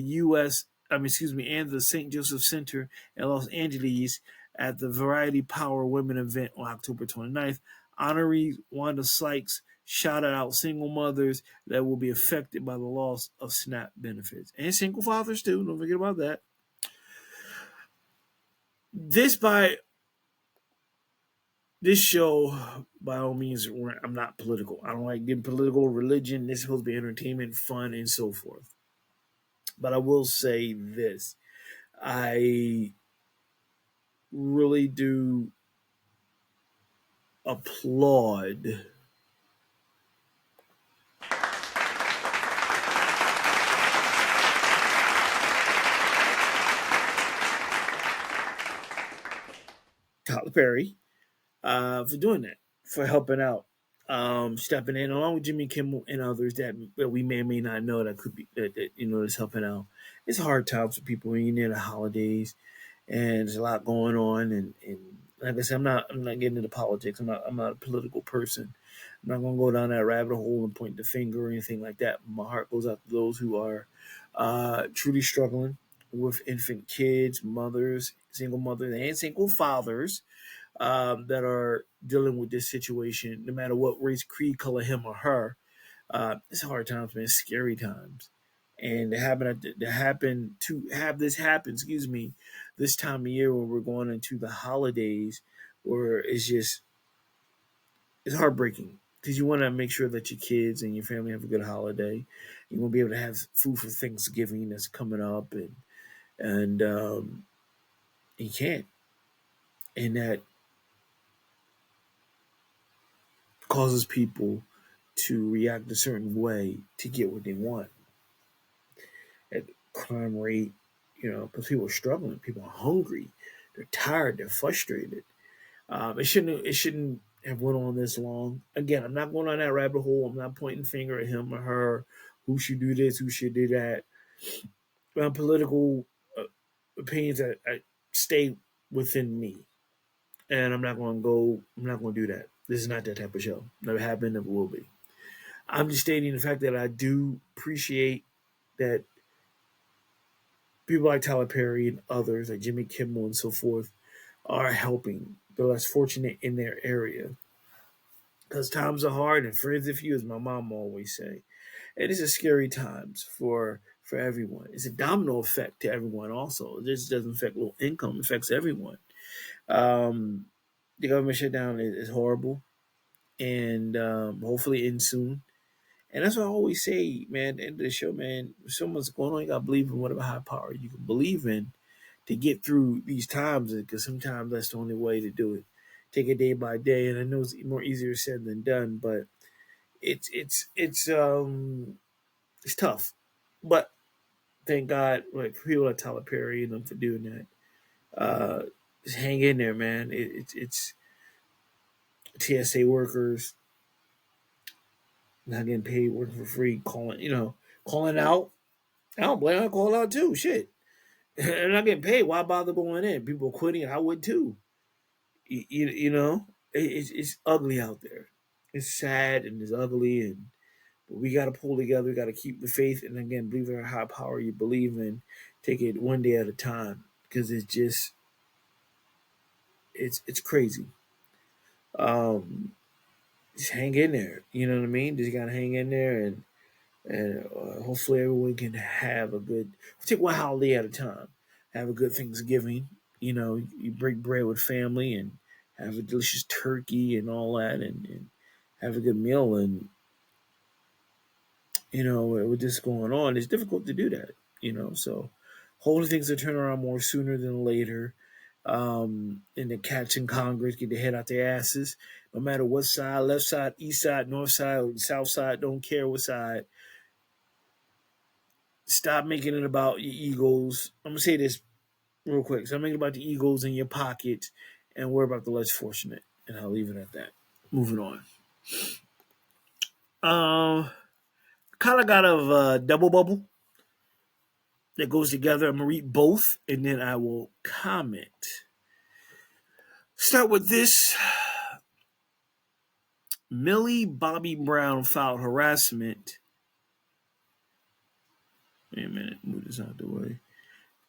and the St. Joseph Center in Los Angeles at the Variety Power Women event on October 29th. Honoree Wanda Sykes shouted out single mothers that will be affected by the loss of SNAP benefits. And single fathers too, don't forget about that. This by This show, by all means, I'm not political. I don't like getting political. Religion, this is supposed to be entertainment, fun, and so forth. But I will say this: I really do applaud Tyler Perry for doing that, for helping out, stepping in along with Jimmy Kimmel and others that we may or may not know that could be that that's helping out. It's hard times for people when you're near the holidays and there's a lot going on and like I said, I'm not getting into politics. I'm not a political person. I'm not gonna go down that rabbit hole and point the finger or anything like that. My heart goes out to those who are truly struggling with infant kids, mothers, single mothers, and single fathers that are dealing with this situation, no matter what race, creed, color, him or her. It's hard times, man. It's scary times, and to have this happen, excuse me, this time of year when we're going into the holidays, where it's heartbreaking because you want to make sure that your kids and your family have a good holiday. You want to be able to have food for Thanksgiving that's coming up, and you can't, and that causes people to react a certain way to get what they want. At crime rate, because people are struggling, people are hungry, they're tired, they're frustrated. It shouldn't have went on this long. Again, I'm not going on that rabbit hole. I'm not pointing finger at him or her. Who should do this? Who should do that? Political uh, opinions that stay within me, and I'm not going to go. I'm not going to do that. This is not that type of show. Never happened. Never will be. I'm just stating the fact that I do appreciate that people like Tyler Perry and others, like Jimmy Kimmel and so forth, are helping the less fortunate in their area. Because times are hard and friends of you, as my mom always say. And it's a scary times for everyone. It's a domino effect to everyone also. This doesn't affect low income, it affects everyone. Um, the government shutdown is horrible and hopefully ends soon. And that's what I always say, man, at the end of the show, man, if someone's going on, you gotta believe in whatever high power you can believe in to get through these times, because sometimes that's the only way to do it. Take it day by day, and I know it's more easier said than done, but it's tough. But thank God, like for people like Tyler Perry and them for doing that. Just hang in there, man. It's TSA workers not getting paid, working for free, calling out. I don't blame them. I call out too. Shit, they're not getting paid. Why bother going in? People quitting. I would too. It's ugly out there. It's sad and it's ugly, and but we got to pull together. We got to keep the faith, and again, believe in a high power you believe in. Take it one day at a time, because it's crazy. Um, just hang in there. You know what I mean? Just gotta hang in there, and hopefully everyone can have a good. Take one holiday at a time. Have a good Thanksgiving. You break bread with family and have a delicious turkey and all that, and have a good meal. And with this going on, it's difficult to do that. So hopefully things will turn around more sooner than later. And the cats in Congress get their head out their asses, no matter what side, left side, east side, north side, south side, don't care what side. Stop making it about your egos. I'm gonna say this real quick. Stop making it about the egos in your pockets and worry about the less fortunate. And I'll leave it at that. Moving on. Kind of got a double bubble that goes together. I'm gonna read both and then I will comment. Start with this. Millie Bobby Brown filed harassment. Wait a minute, move this out the way.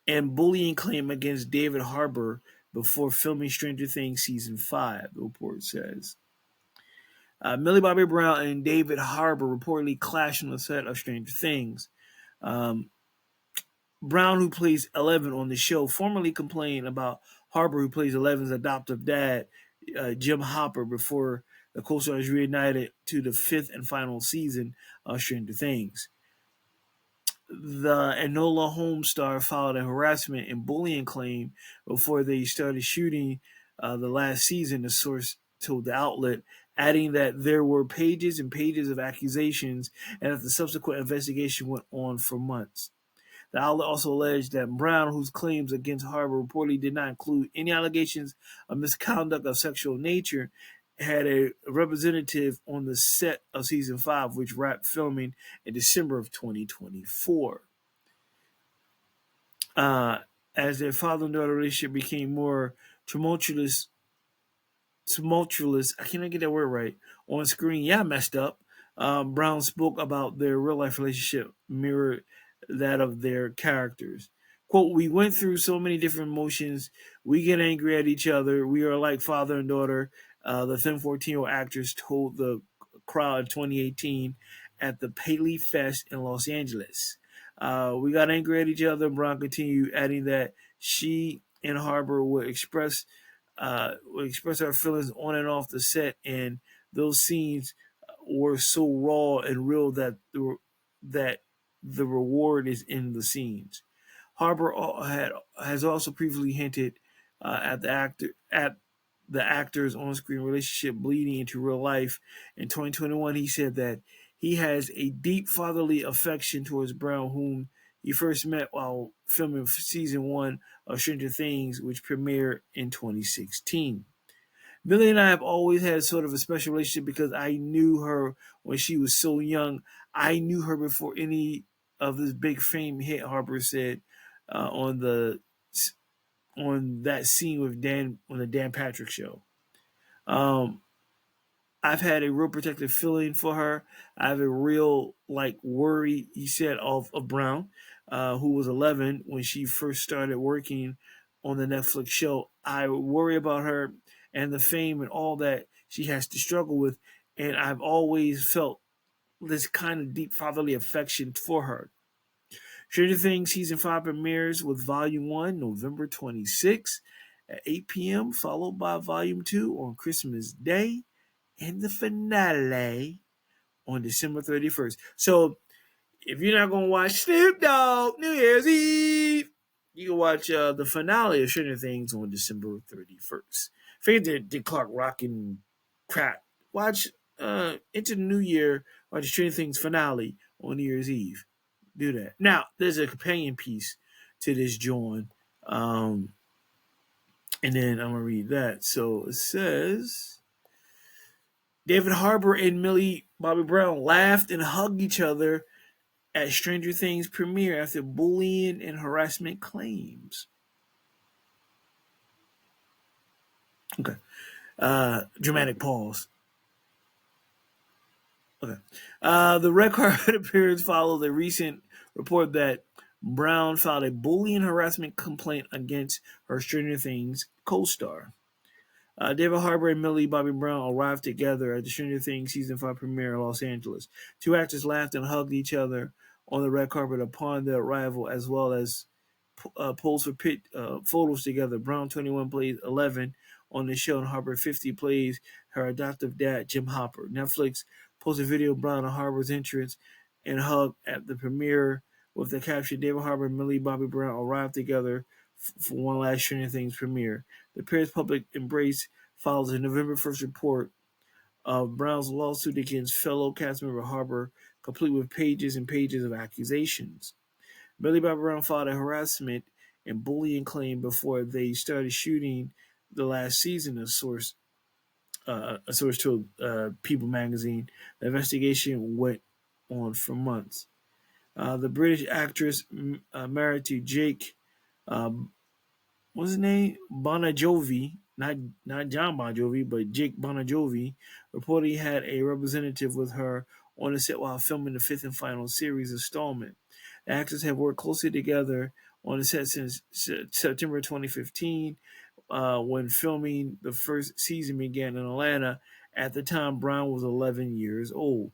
And bullying claim against David Harbour before filming Stranger Things season 5, the report says. Millie Bobby Brown and David Harbour reportedly clashed on the set of Stranger Things. Um, Brown, who plays Eleven on the show, formerly complained about Harbour, who plays Eleven's adoptive dad, Jim Hopper before the co-stars reunited to the fifth and final season of Stranger Things. The Enola Holmes star filed a harassment and bullying claim before they started shooting the last season, the source told the outlet, adding that there were pages and pages of accusations and that the subsequent investigation went on for months. The outlet also alleged that Brown, whose claims against Harbor reportedly did not include any allegations of misconduct of sexual nature, had a representative on the set of season 5, which wrapped filming in December of 2024. Uh, as their father and daughter relationship became more tumultuous, I cannot get that word right, on screen. Yeah, I messed up. Brown spoke about their real life relationship mirrored that of their characters. Quote, we went through so many different emotions. We get angry at each other. We are like father and daughter. The then 14-year-old actress told the crowd in 2018 at the Paley Fest in Los Angeles. We got angry at each other. Brown continued, adding that she and Harbor would express our feelings on and off the set, and those scenes were so raw and real that the reward is in the scenes. Harbor has also previously hinted at the actor's on-screen relationship bleeding into real life. In 2021, he said that he has a deep fatherly affection towards Brown, whom he first met while filming season 1 of Stranger Things, which premiered in 2016. Millie and I have always had sort of a special relationship because I knew her when she was so young. I knew her before any of this big fame hit, Harper said on that scene with Dan on the Dan Patrick show. Um, I've had a real protective feeling for her. I have a real worry, he said, of Brown, who was 11 when she first started working on the Netflix show. I worry about her and the fame and all that she has to struggle with, and I've always felt this kind of deep fatherly affection for her. Stranger Things season 5 premieres with Volume 1 November 26th at 8 p.m., followed by Volume 2 on Christmas Day, and the finale on December 31st. So if you're not going to watch Snoop Dogg New Year's Eve, you can watch the finale of Stranger Things on December 31st. Figure did Clark rocking crap. Watch into the new year, watch Stranger Things finale on New Year's Eve. Do that. Now, there's a companion piece to this John. And then I'm going to read that. So it says David Harbour and Millie Bobby Brown laughed and hugged each other at Stranger Things premiere after bullying and harassment claims. Okay. Dramatic pause. Okay. The red carpet appearance followed a recent report that Brown filed a bullying harassment complaint against her Stranger Things co-star. David Harbour and Millie Bobby Brown arrived together at the Stranger Things season 5 premiere in Los Angeles. Two actors laughed and hugged each other on the red carpet upon their arrival, as well as posed for photos together. Brown, 21, plays 11 on the show, and Harbour, 50, plays her adoptive dad, Jim Hopper. Netflix posted a video of Brown and Harbour's entrance and hug at the premiere with the caption, David Harbour and Millie Bobby Brown arrived together for one last Stranger Things premiere. The pair's public embrace follows a November 1st report of Brown's lawsuit against fellow cast member Harbour, complete with pages and pages of accusations. Millie Bobby Brown filed a harassment and bullying claim before they started shooting the last season, a source told People magazine. The investigation went on for months. The British actress married to Jake, what's his name? Bonajovi, not John Bon Jovi, but Jake Bonajovi, reportedly had a representative with her on the set while filming the fifth and final series installment. The actors have worked closely together on the set since September 2015, when filming the first season began in Atlanta. At the time, Brown was 11 years old.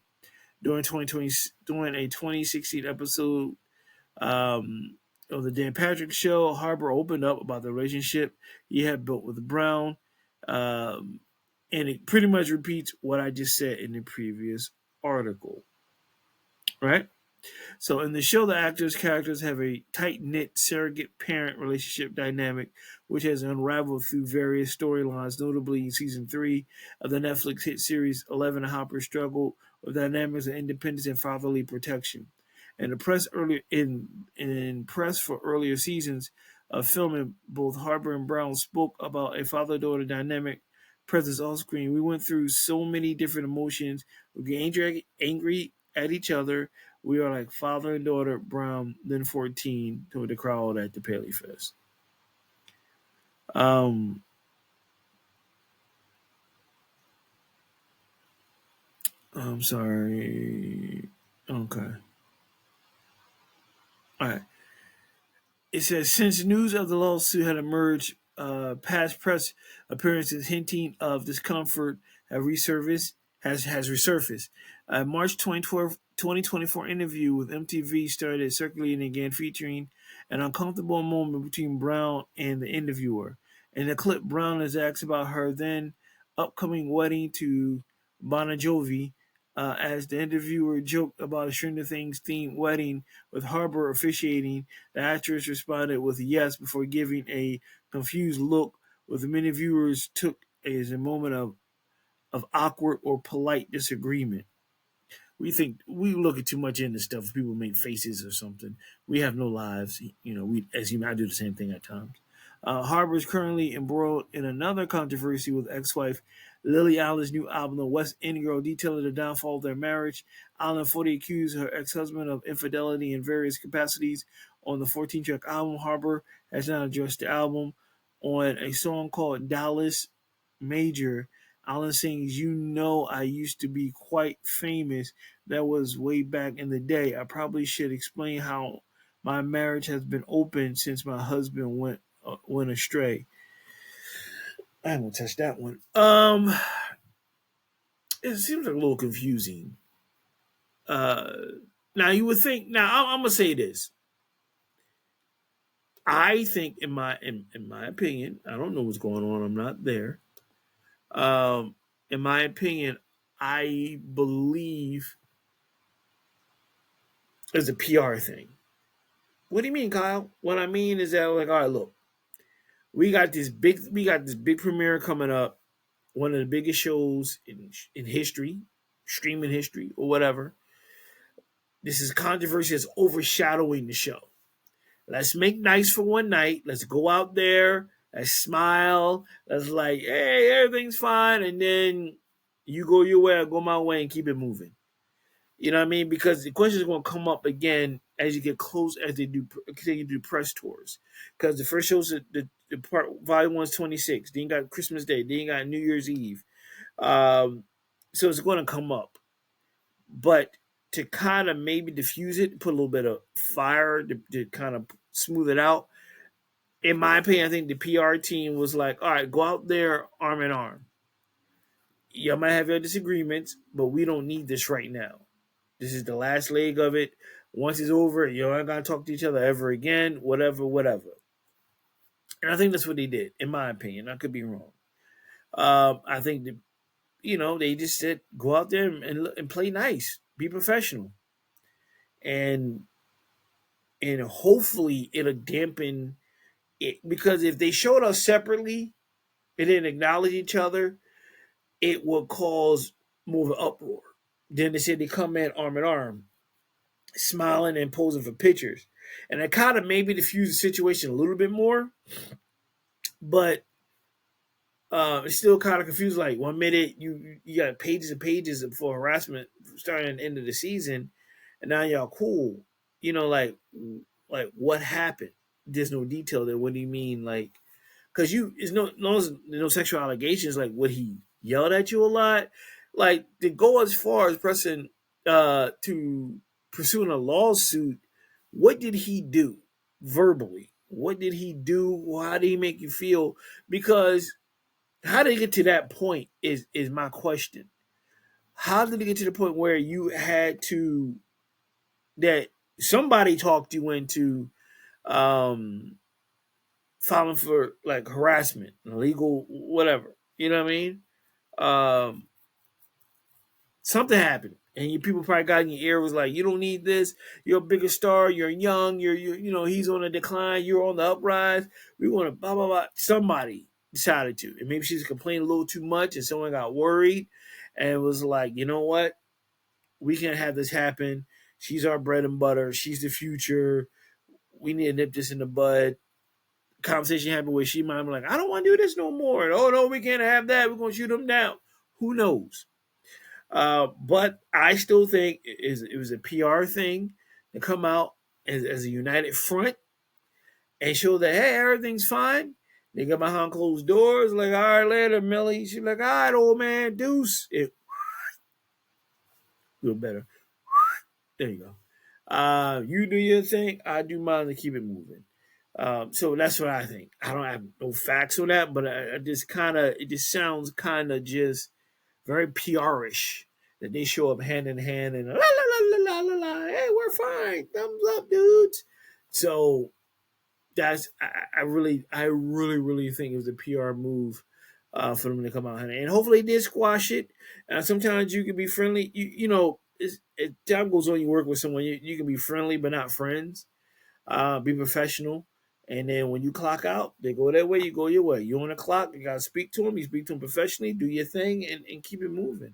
During a 2016 episode of the Dan Patrick show, Harbour opened up about the relationship he had built with Brown. Um, and it pretty much repeats what I just said in the previous article, right? So in the show, the actors' characters have a tight knit surrogate parent relationship dynamic, which has unraveled through various storylines. Notably, in season 3 of the Netflix hit series, 11 and Hopper struggled with dynamics of independence and fatherly protection. And the press earlier in press for earlier seasons of filming, both Harper and Brown spoke about a father-daughter dynamic presence off screen. We went through so many different emotions. We get angry at each other. We are like father and daughter. Brown, then 14, to the crowd at the Paley Fest. Um, I'm sorry. Okay. All right. It says since news of the lawsuit had emerged, past press appearances hinting of discomfort have resurfaced. Has resurfaced. A March 2024 interview with MTV started circulating again, featuring an uncomfortable moment between Brown and the interviewer. In the clip, Brown is asked about her then upcoming wedding to Bon Jovi, as the interviewer joked about a Stranger Things themed wedding with Harper officiating. The actress responded with a yes before giving a confused look, which many viewers took as a moment of awkward or polite disagreement. We think we look at too much into stuff. People make faces or something. We have no lives. We as you know, I do the same thing at times. Harbour is currently embroiled in another controversy with ex-wife Lily Allen's new album, The West End Girl, detailing the downfall of their marriage. Allen fully accused her ex-husband of infidelity in various capacities on the 14-track album. Harbour has now addressed the album on a song called Dallas Major. Allen sings, "You know, I used to be quite famous. That was way back in the day. I probably should explain how my marriage has been open since my husband went astray." I ain't gonna touch that one. It seems like a little confusing. Uh, Now you would think. Now I'm gonna say this. I think, in my opinion, I don't know what's going on. I'm not there. In my opinion, I believe it's a PR thing. What do you mean, Kyle? What I mean is that, like, all right, look, we got this big premiere coming up, one of the biggest shows in history, streaming history or whatever. This is controversy that's overshadowing the show. Let's make nice for one night. Let's go out there. Let's smile. Let's like, hey, everything's fine, and then you go your way, I go my way, and keep it moving. You know what I mean? Because the question is going to come up again as you get close, as they do continue to do press tours. Because the first show's the part volume 1's 26. Then you got Christmas Day. Then you got New Year's Eve. So it's going to come up, but to kind of maybe diffuse it, put a little bit of fire to kind of smooth it out. In my opinion, I think the PR team was like, "All right, go out there arm in arm. Y'all might have your disagreements, but we don't need this right now. This is the last leg of it. Once it's over, you aren't gonna talk to each other ever again. Whatever, whatever." And I think that's what they did, in my opinion. I could be wrong. I think that they just said, "Go out there and play nice, be professional," and hopefully it'll dampen it, because if they showed us separately and didn't acknowledge each other, it would cause more of an uproar. Then they said they come in arm in arm, smiling and posing for pictures, and it kind of maybe diffused the situation a little bit more, but it's still kind of confused. Like, one minute you got pages and pages for harassment starting at the end of the season, and now y'all cool. Like what happened? There's no detail there. What do you mean? Like, because it's no sexual allegations. Like, would he yelled at you a lot? Like, to go as far as pressing to pursuing a lawsuit, what did he do verbally? What did he do? How did he make you feel? Because how did he get to that point is my question. How did he get to the point where you had to, that somebody talked you into um filing for like harassment, illegal, whatever? You know what I mean? Um, Something happened, and you people probably got in your ear was like, "You don't need this. You're a bigger star. You're young. He's on a decline. You're on the uprise. We want to blah blah blah." Somebody decided to, and maybe she's complaining a little too much, and someone got worried, and was like, "You know what? We can't have this happen. She's our bread and butter. She's the future. We need to nip this in the bud." Conversation happened where she might be like, "I don't want to do this no more." And, "Oh no, we can't have that. We're gonna shoot them down." Who knows? But I still think it was a PR thing to come out as a united front and show that, hey, everything's fine. They got behind closed doors, like, "All right, later, Millie." She's like, "All right, old man, deuce." It a little better. There you go. You do your thing. I do mine to keep it moving. So that's what I think. I don't have no facts on that, but I just it just sounds kind of just very PR-ish that they show up hand in hand and la la la la la la la. Hey, we're fine. Thumbs up, dudes. So that's I really think it was a PR move for them to come out and hopefully they did squash it. Sometimes you can be friendly. As time goes on, you work with someone. You can be friendly but not friends. Be professional. And then when you clock out, they go their way, you go your way. You on the clock, you gotta speak to them. You speak to them professionally, do your thing, and keep it moving.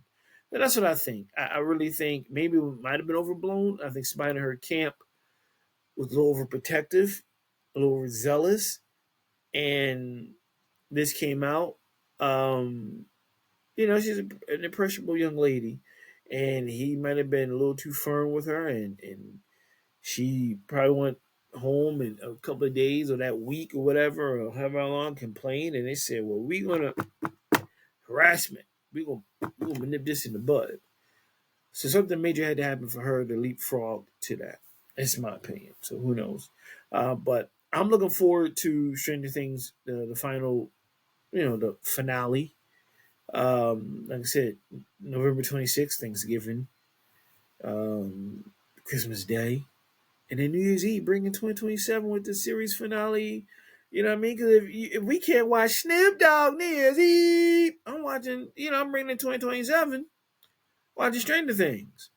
And that's what I think. I really think maybe it might have been overblown. I think somebody in her camp was a little overprotective, a little overzealous, and this came out. Um, she's an impressionable young lady, and he might have been a little too firm with her, and she probably went home in a couple of days or that week or whatever, or however long, complained, and they said, "Well, we're gonna harassment. We're gonna nip this in the bud." So something major had to happen for her to leapfrog to that. That's my opinion. So who knows? But I'm looking forward to Stranger Things, the final, the finale. Like I said, November 26th, Thanksgiving, Christmas Day. And then New Year's Eve, bringing 2027 with the series finale. You know what I mean? Because if we can't watch Snoop Dogg New Year's Eve, I'm watching, I'm bringing in 2027, watching Stranger Things.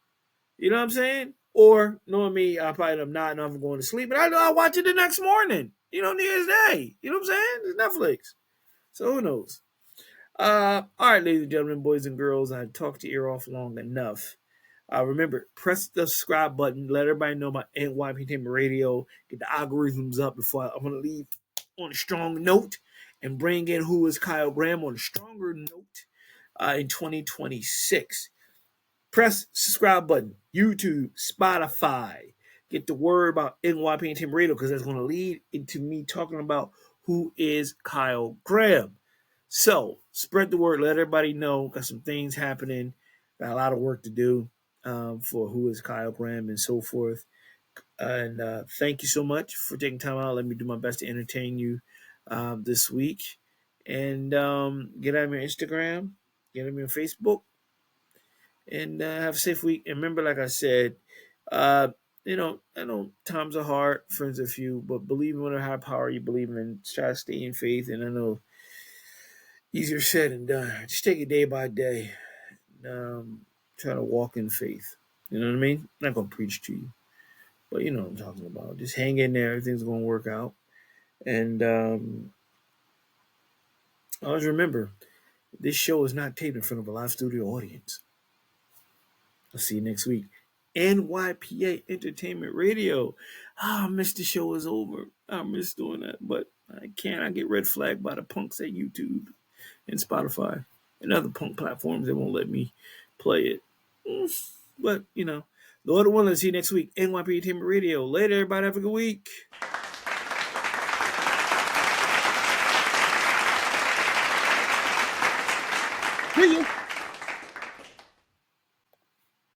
You know what I'm saying? Or, knowing me, I probably end up nodding off and going to sleep, but I know I'll watch it the next morning. New Year's Day. You know what I'm saying? It's Netflix. So who knows? All right, ladies and gentlemen, boys and girls, I talked your ear off long enough. Remember, press the subscribe button. Let everybody know about NYP Entertainment Radio. Get the algorithms up before I'm going to leave on a strong note and bring in Who is Kyle Graham on a stronger note in 2026. Press subscribe button. YouTube, Spotify. Get the word about NYP Entertainment Radio because that's going to lead into me talking about who is Kyle Graham. So, spread the word. Let everybody know. Got some things happening. Got a lot of work to do. For Who is Kyle Graham and so forth. And thank you so much for taking time out. Let me do my best to entertain you this week. And get at me on Instagram, get at me on Facebook, and have a safe week. And remember, like I said, I know times are hard, friends are few, but believe in a higher power you believe in. Try to stay in faith. And I know easier said than done. Just take it day by day. Try to walk in faith. You know what I mean? I'm not going to preach to you, but you know what I'm talking about. Just hang in there. Everything's going to work out. And always remember, this show is not taped in front of a live studio audience. I'll see you next week. NYPA Entertainment Radio. I miss the show is over. I miss doing that, but I can't. I get red flagged by the punks at YouTube and Spotify and other punk platforms that won't let me play it. But, Lord willing, to see you next week. NYP Entertainment Radio. Later, everybody. Have a good week. See you.